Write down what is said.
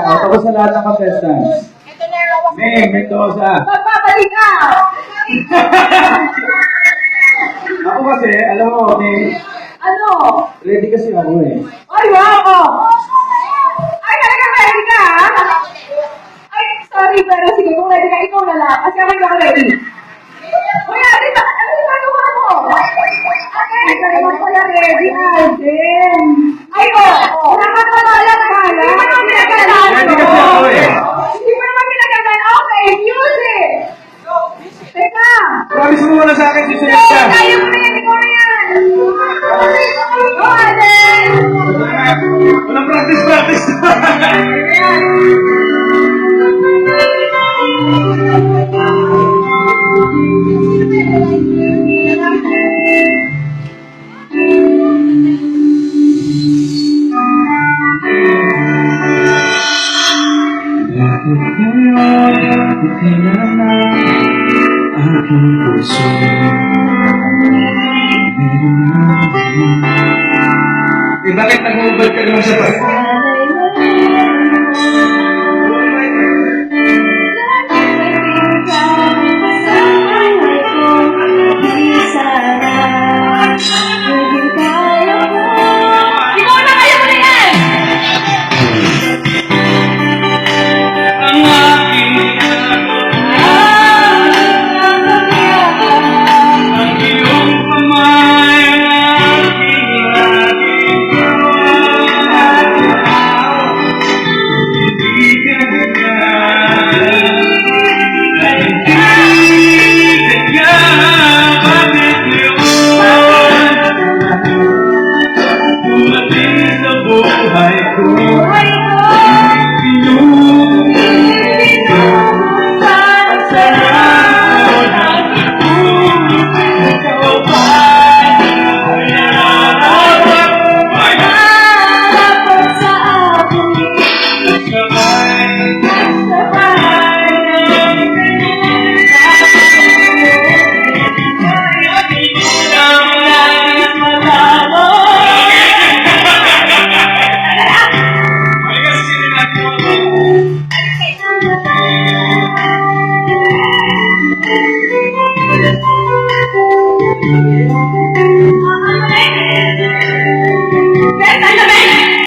Tapos sa lahat ng contestants. May Mendoza. Magpapalik ka! Ako kasi, alam mo, Ano? ready kasi ako eh. Ay, wow! Ay, talaga ready ka, ha? Ay, sorry, pero sige, kung ready ka, ikaw na lang. Kasi ako hindi ako ready. Uy, ate, ano yung magawa mo? Ate, ikaw naman pala ready, Alden. Ay, nakakawala ka na. Hindi mo naman pinagandaan. Ready kasi ako eh. Hindi mo naman pinagandaan. Okay, music! Teka! Promise mo muna sa akin, susunod ka. Tayo mo na yan, ikaw na yan! Go, Alden! Walang practice. Bakit ngayon itinanang aking puso? Bakit nag-ubad ka naman sa pag